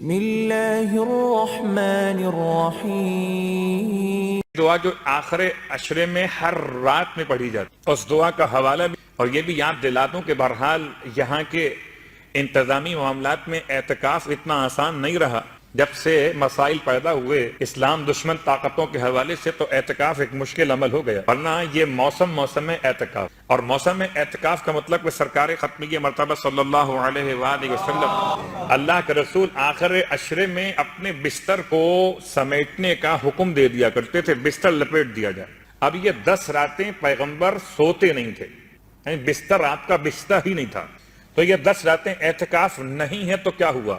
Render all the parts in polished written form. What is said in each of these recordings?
بسم اللہ الرحمن الرحیم۔ دعا جو آخر عشرے میں ہر رات میں پڑھی جاتی، اس دعا کا حوالہ بھی اور یہ بھی یاد دلا دوں کہ بہرحال یہاں کے انتظامی معاملات میں اعتکاف اتنا آسان نہیں رہا۔ جب سے مسائل پیدا ہوئے اسلام دشمن طاقتوں کے حوالے سے، تو اعتکاف ایک مشکل عمل ہو گیا، ورنہ یہ موسم اعتکاف، اور موسم اعتکاف کا مطلب کہ سرکار ختمیہ مرتبہ صلی اللہ علیہ وآلہ وسلم اللہ کے رسول آخر عشرے میں اپنے بستر کو سمیٹنے کا حکم دے دیا کرتے تھے، بستر لپیٹ دیا جائے۔ اب یہ 10 راتیں پیغمبر سوتے نہیں تھے، یعنی بستر آپ کا بستر ہی نہیں تھا، تو یہ 10 راتیں اعتکاف نہیں ہے تو کیا ہوا؟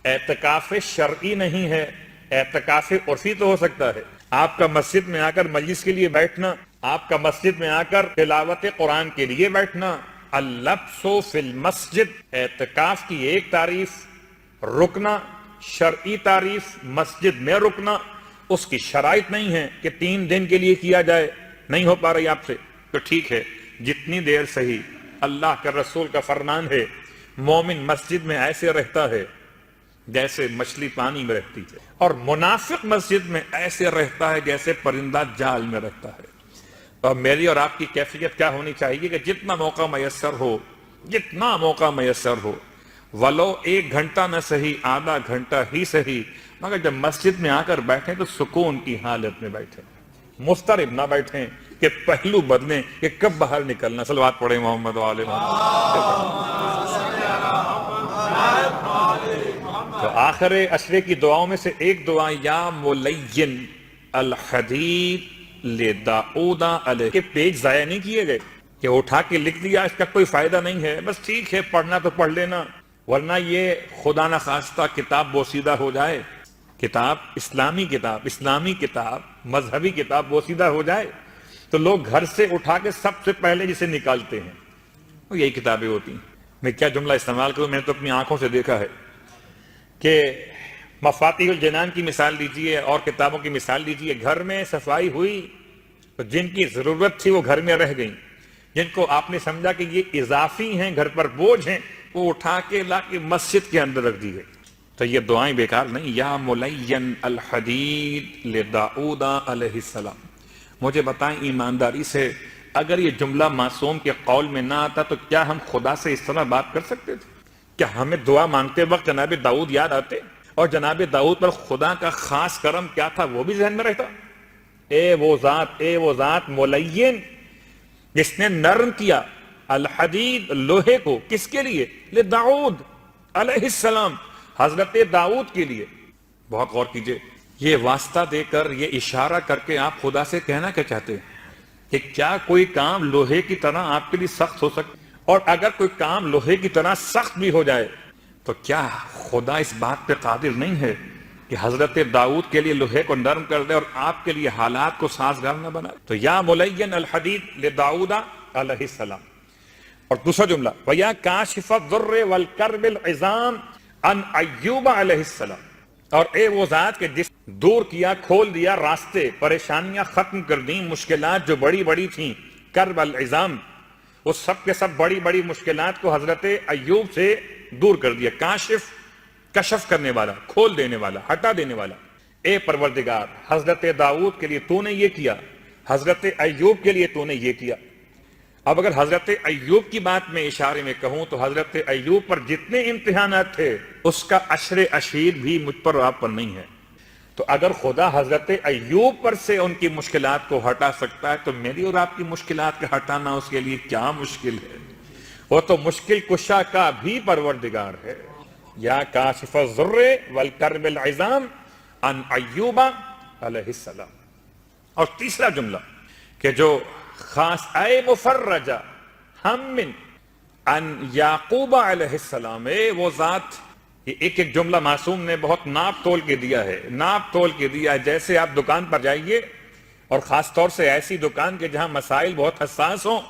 اعتکاف شرعی نہیں ہے، اعتکاف عرفی تو ہو سکتا ہے۔ آپ کا مسجد میں آ کر مجلس کے لیے بیٹھنا، آپ کا مسجد میں آ کر تلاوت قرآن کے لیے بیٹھنا، اللبس فی المسجد، اعتکاف کی ایک تعریف، رکنا شرعی تعریف، مسجد میں رکنا، اس کی شرائط نہیں ہے کہ 3 دن کے لیے کیا جائے، نہیں ہو پا رہی آپ سے تو ٹھیک ہے، جتنی دیر صحیح۔ اللہ کے رسول کا فرمان ہے، مومن مسجد میں ایسے رہتا ہے جیسے مچھلی پانی میں رہتی ہے، اور منافق مسجد میں ایسے رہتا ہے جیسے پرندہ جال میں رہتا ہے۔ اور میری اور آپ کی کیفیت کیا ہونی چاہیے کہ جتنا موقع میسر ہو، ولو 1 گھنٹہ نہ صحیح، آدھا گھنٹہ ہی صحیح، مگر جب مسجد میں آ کر بیٹھیں تو سکون کی حالت میں بیٹھیں، مضطرب نہ بیٹھیں کہ پہلو بدلیں کہ کب باہر نکلنا۔ صلوات پڑھیں محمد و آل محمد۔ تو آخر عشرے کی دعاؤں میں سے ایک دعا، یا ملین الحدید لداؤد علیہ، کہ پیج ضائع نہیں کیے گئے کہ اٹھا کے لکھ دیا، اس کا کوئی فائدہ نہیں ہے، بس ٹھیک ہے پڑھنا تو پڑھ لینا، ورنہ یہ خدا نخواستہ کتاب بوسیدہ ہو جائے، کتاب اسلامی کتاب مذہبی کتاب بوسیدہ ہو جائے تو لوگ گھر سے اٹھا کے سب سے پہلے جسے نکالتے ہیں وہ یہی کتابیں ہوتی ہیں۔ میں کیا جملہ استعمال کروں، میں نے تو اپنی آنکھوں سے دیکھا ہے کہ مفاتیح الجنان کی مثال لیجئے اور کتابوں کی مثال لیجئے، گھر میں صفائی ہوئی تو جن کی ضرورت تھی وہ گھر میں رہ گئیں، جن کو آپ نے سمجھا کہ یہ اضافی ہیں، گھر پر بوجھ ہیں، وہ اٹھا کے لا کے مسجد کے اندر رکھ دی گئی۔ تو یہ دعائیں بیکار نہیں، یا ملین الحدید لداؤد علیہ السلام۔ مجھے بتائیں ایمانداری سے، اگر یہ جملہ معصوم کے قول میں نہ آتا تو کیا ہم خدا سے اس طرح بات کر سکتے تھے؟ کیا ہمیں دعا مانگتے وقت جناب داؤد یاد آتے، اور جناب داؤد پر خدا کا خاص کرم کیا تھا وہ بھی ذہن میں رہتا؟ اے وہ ذات ملین جس نے نرم کیا الحدید لوہے کو، کس کے لیے؟ لداؤد علیہ السلام، حضرت داؤد کے لیے۔ بہت غور کیجئے، یہ واسطہ دے کر، یہ اشارہ کر کے آپ خدا سے کہنا کیا چاہتے ہیں کہ کیا کوئی کام لوہے کی طرح آپ کے لیے سخت ہو سکتا؟ اور اگر کوئی کام لوہے کی طرح سخت بھی ہو جائے تو کیا خدا اس بات پہ قادر نہیں ہے کہ حضرت داؤد کے لیے لوہے کو نرم کر دے اور آپ کے لیے حالات کو سازگار نہ بنائے؟ تو یا ملین الحدید لداؤد علیہ السلام۔ اور دوسرا جملہ، وَيَا كَاشِفَ الضُّرِّ وَالْكَرْبِ الْعِظَامِ عَنْ أَيُّوبَ علیہ السلام، اور اے وہ ذات کہ جس دور کیا، کھول دیا راستے، پریشانیاں ختم کر دیں، مشکلات جو بڑی بڑی تھیں، کرب العظام، وہ سب کے سب بڑی بڑی مشکلات کو حضرت ایوب سے دور کر دیا۔ کاشف، کشف کرنے والا، کھول دینے والا، ہٹا دینے والا۔ اے پروردگار، حضرت داؤد کے لیے تو نے یہ کیا، حضرت ایوب کے لیے تو نے یہ کیا۔ اب اگر حضرت ایوب کی بات میں اشارے میں کہوں تو حضرت ایوب پر جتنے امتحانات تھے اس کا عشر اشیر بھی مجھ پر اور آپ پر نہیں ہے۔ تو اگر خدا حضرت ایوب پر سے ان کی مشکلات کو ہٹا سکتا ہے تو میری اور آپ کی مشکلات کا ہٹانا اس کے لیے کیا مشکل ہے؟ وہ تو مشکل کشا کا بھی پروردگار ہے۔ یا کاشف الضر والکرب العظام عن ایوب علیہ السلام۔ اور تیسرا جملہ کہ جو خاص، اے مفرجہ ہم من عن یعقوب علیہ السلام، اے وہ ذات، یہ ایک ایک جملہ معصوم نے بہت ناپ تول کے دیا ہے، جیسے آپ دکان پر جائیے، اور خاص طور سے ایسی دکان کے جہاں مسائل بہت حساس ہوں،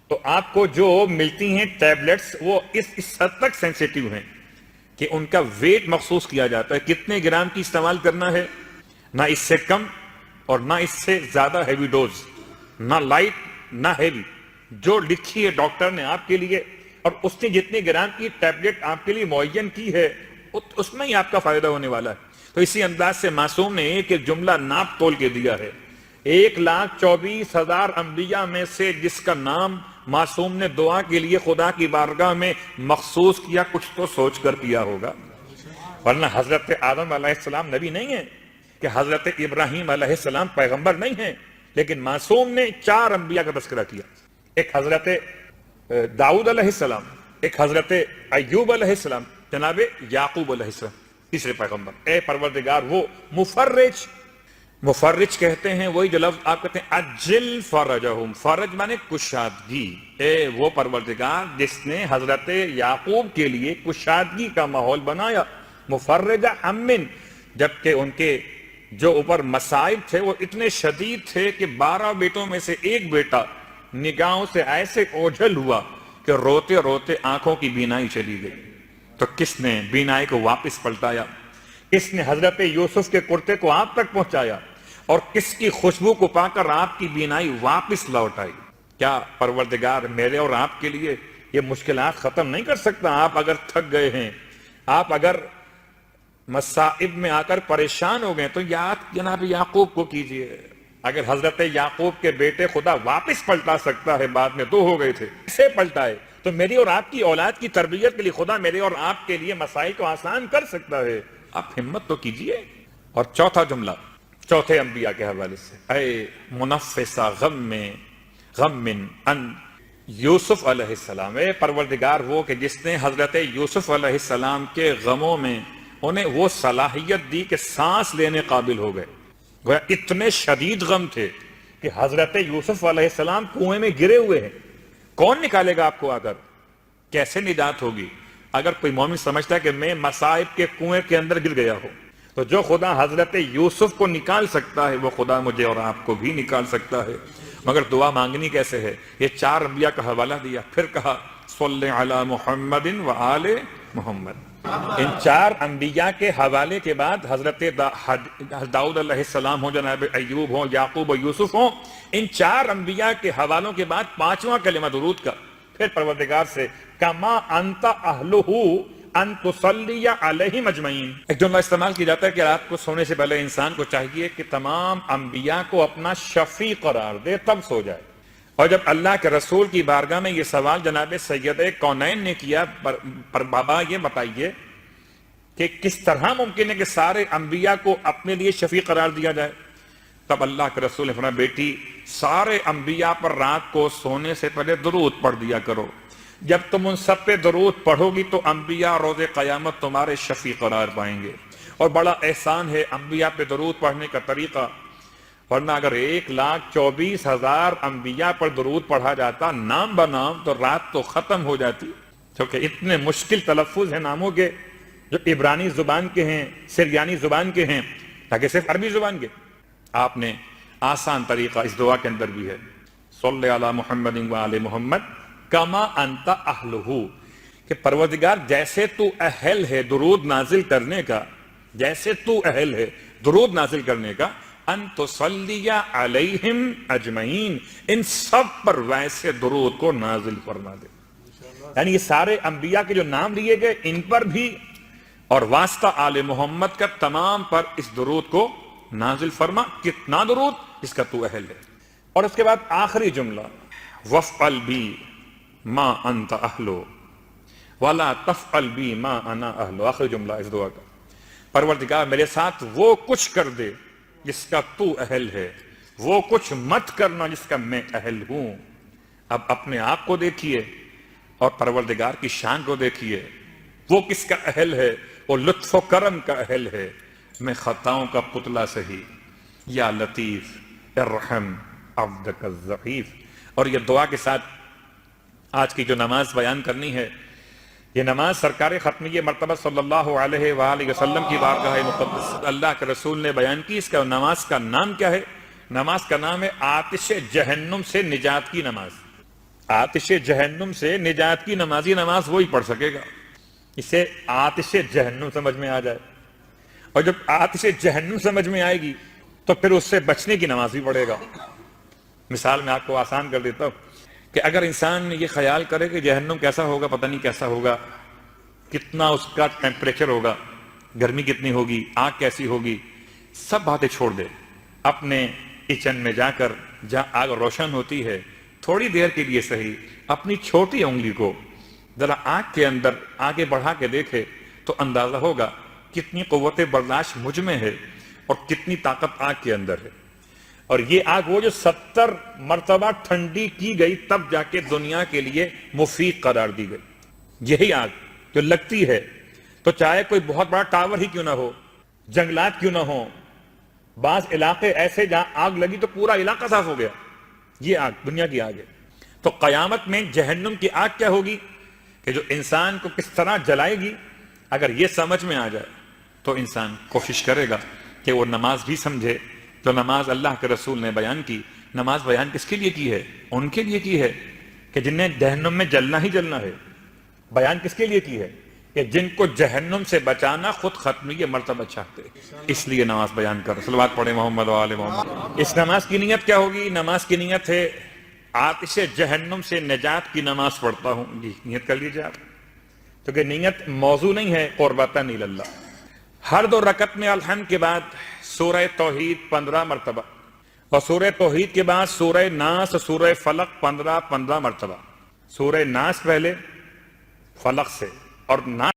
تو آپ کو جو ملتی ہیں ٹیبلٹس وہ اس حد تک سینسیٹیو ہیں کہ ان کا ویٹ مخصوص کیا جاتا ہے، کتنے گرام کی استعمال کرنا ہے، نہ اس سے کم اور نہ اس سے زیادہ ہیوی ڈوز، نہ لائٹ نہ ہیوی، جو لکھی ہے ڈاکٹر نے آپ کے لیے، اور اس نے جتنے گرام کی ٹیبلٹ آپ کے لیے معین کی ہے اس میں ہی آپ کا فائدہ ہونے والا ہے. تو اسی انداز سے معصوم نے ایک ایک جملہ ناپ تول کے دیا ہے. 1,24,000 انبیاء میں سے جس کا نام معصوم نے دعا کے لیے خدا کی بارگاہ میں مخصوص کیا، کچھ تو سوچ کر کیا ہوگا. ورنہ حضرت آدم علیہ السلام نبی نہیں ہیں، کہ حضرت ابراہیم علیہ السلام پیغمبر نہیں ہیں، لیکن معصوم نے 4 انبیاء کا تذکرہ کیا. ایک حضرت داؤد علیہ السلام، ایک حضرت ایوب علیہ السلام، جناب یعقوب علیہ السلام، تیسرے پیغمبر. اے پروردگار وہ مفرج کہتے ہیں وہی جو لفظ آپ کہتے ہیں اجل فرجہم، فرج مانے کشادگی. اے وہ پروردگار جس نے حضرت یعقوب کے لیے کشادگی کا ماحول بنایا. مفرج امن، جبکہ ان کے جو اوپر مصائب تھے وہ اتنے شدید تھے کہ 12 بیٹوں میں سے ایک بیٹا نگاہوں سے ایسے اوجھل ہوا کہ روتے روتے آنکھوں کی بینائی چلی گئی. تو کس نے بینائی کو واپس پلٹایا؟ کس نے حضرت یوسف کے کرتے کو آپ تک پہنچایا؟ اور کس کی خوشبو کو پا کر آپ کی بینائی واپس لوٹائی؟ کیا پروردگار میرے اور آپ کے لیے یہ مشکلات ختم نہیں کر سکتا؟ آپ اگر تھک گئے ہیں، آپ اگر مصائب میں آ کر پریشان ہو گئے تو یاد جناب یعقوب کو کیجئے. اگر حضرت یعقوب کے بیٹے خدا واپس پلٹا سکتا ہے، بعد میں 2 ہو گئے تھے، اسے پلٹائے تو میری اور آپ کی اولاد کی تربیت کے لیے خدا میرے اور آپ کے لیے مسائل کو آسان کر سکتا ہے. آپ ہمت تو کیجئے. اور چوتھا جملہ چوتھے انبیاء کے حوالے سے، اے منفسہ غم ان یوسف علیہ السلام، اے پروردگار وہ کہ جس نے حضرت یوسف علیہ السلام کے غموں میں انہیں وہ صلاحیت دی کہ سانس لینے قابل ہو گئے. گویا اتنے شدید غم تھے کہ حضرت یوسف علیہ السلام کنویں میں گرے ہوئے ہیں. کون نکالے گا آپ کو؟ اگر کیسے نجات ہوگی؟ اگر کوئی مومن سمجھتا ہے کہ میں مصائب کے کنویں کے اندر گر گیا ہوں، تو جو خدا حضرت یوسف کو نکال سکتا ہے وہ خدا مجھے اور آپ کو بھی نکال سکتا ہے. مگر دعا مانگنی کیسے ہے؟ یہ 4 انبیاء کا حوالہ دیا، پھر کہا صلی علی محمد و آل محمد. ان 4 انبیاء کے حوالے کے بعد حضرت داؤد علیہ السلام ہوں، جناب ایوب ہوں، یعقوب و یوسف ہوں، ان 4 انبیاء کے حوالوں کے بعد 5واں کلمہ درود کا. پھر پروردگار سے کما انت اہلہ ان تصلی علیہم اجمعین. ایک جملہ استعمال کی جاتا ہے کہ رات کو سونے سے پہلے انسان کو چاہیے کہ تمام انبیاء کو اپنا شفیع قرار دے تب سو جائے. اور جب اللہ کے رسول کی بارگاہ میں یہ سوال جناب سید کونین نے کیا، پر بابا یہ بتائیے کہ کس طرح ممکن ہے کہ سارے انبیاء کو اپنے لیے شفیع قرار دیا جائے؟ تب اللہ کے رسول نے فرمایا بیٹی سارے انبیاء پر رات کو سونے سے پہلے درود پڑھ دیا کرو. جب تم ان سب پہ درود پڑھو گی تو انبیاء روز قیامت تمہارے شفیع قرار پائیں گے. اور بڑا احسان ہے انبیاء پہ درود پڑھنے کا طریقہ، ورنہ اگر 1,24,000 انبیاء پر درود پڑھا جاتا نام بنام تو رات تو ختم ہو جاتی. کیونکہ اتنے مشکل تلفظ ہیں ناموں کے، جو عبرانی زبان کے ہیں، سریانی زبان کے ہیں، تاکہ صرف عربی زبان کے. آپ نے آسان طریقہ اس دعا کے اندر بھی ہے، صلی علی محمد و آل محمد کما انت اہلہ، کہ پروردگار جیسے تو اہل ہے درود نازل کرنے کا، جیسے تو اہل ہے درود نازل کرنے کا، ان تصلی علیہم اجمعین، ان سب پر ویسے درود کو نازل فرما دے. یعنی یہ سارے انبیاء کے جو نام لیے گئے ان پر بھی، اور واسطہ آل محمد کا تمام پر اس درود کو نازل فرما. کتنا درود؟ اس کا تو اہل ہے. اور اس کے بعد آخری جملہ وفعل بی ما انت اہلو ولا تفعل بی ما انا اہلو. آخری جملہ اس دعا کا، پروردگار میرے ساتھ وہ کچھ کر دے جس کا تو اہل ہے، وہ کچھ مت کرنا جس کا میں اہل ہوں. اب اپنے آپ کو دیکھیے اور پروردگار کی شان کو دیکھیے. وہ کس کا اہل ہے؟ وہ لطف و کرم کا اہل ہے. میں خطاؤں کا پتلا سہی، یا لطیف ارحم عبدک الضعیف. اور یہ دعا کے ساتھ آج کی جو نماز بیان کرنی ہے، یہ نماز سرکار ختمیہ مرتبہ صلی اللہ علیہ وآلہ وسلم کی بارگاہ مقدس اللہ کے رسول نے بیان کی. اس کا نماز کا نام کیا ہے؟ نماز کا نام ہے آتش جہنم سے نجات کی نماز. آتش جہنم سے نجات کی نماز. یہ نماز وہی پڑھ سکے گا اسے آتش جہنم سمجھ میں آ جائے. اور جب آتش جہنم سمجھ میں آئے گی تو پھر اس سے بچنے کی نماز بھی پڑھے گا. مثال میں آپ کو آسان کر دیتا ہوں کہ اگر انسان یہ خیال کرے کہ جہنم کیسا ہوگا، پتہ نہیں کیسا ہوگا، کتنا اس کا ٹیمپریچر ہوگا, گرمی کتنی ہوگی, آگ کیسی ہوگی, سب باتیں چھوڑ دے. اپنے کچن میں جا کر جہاں آگ روشن ہوتی ہے, تھوڑی دیر کے لیے صحیح اپنی چھوٹی انگلی کو ذرا آگ کے اندر آگے بڑھا کے دیکھے تو اندازہ ہوگا کتنی قوت برداشت مجھ میں ہے اور کتنی طاقت آگ کے اندر ہے. اور یہ آگ وہ جو 70 مرتبہ ٹھنڈی کی گئی تب جا کے دنیا کے لیے مفید قرار دی گئی. یہی آگ جو لگتی ہے تو چاہے کوئی بہت بڑا ٹاور ہی کیوں نہ ہو, جنگلات کیوں نہ ہو, بعض علاقے ایسے جہاں آگ لگی تو پورا علاقہ صاف ہو گیا, یہ آگ دنیا کی آگ ہے. تو قیامت میں جہنم کی آگ کیا ہوگی کہ جو انسان کو کس طرح جلائے گی, اگر یہ سمجھ میں آ جائے تو انسان کوشش کرے گا کہ وہ نماز بھی سمجھے. جو نماز اللہ کے رسول نے بیان کی, نماز بیان کس کے لیے کی ہے؟ ان کے لیے کی ہے کہ جنہیں جہنم میں جلنا ہی جلنا ہے. بیان کس کے لیے کی ہے؟ کہ جن کو جہنم سے بچانا خود ختم یہ مرتبہ چاہتے, اس لیے نماز بیان کر. صلوات پڑھیں محمد و آل محمد. اس نماز کی نیت کیا ہوگی؟ نماز کی نیت ہے آتش جہنم سے نجات کی نماز پڑھتا ہوں. جی نیت کر لیجیے آپ, کیونکہ نیت موضوع نہیں ہے قربتاً اللہ. ہر 2 رکعت میں الحمد کے بعد سورہ توحید 15 مرتبہ, اور سورہ توحید کے بعد سورہ ناس سورہ فلق 15 مرتبہ. سورہ ناس پہلے, فلق سے, اور ناس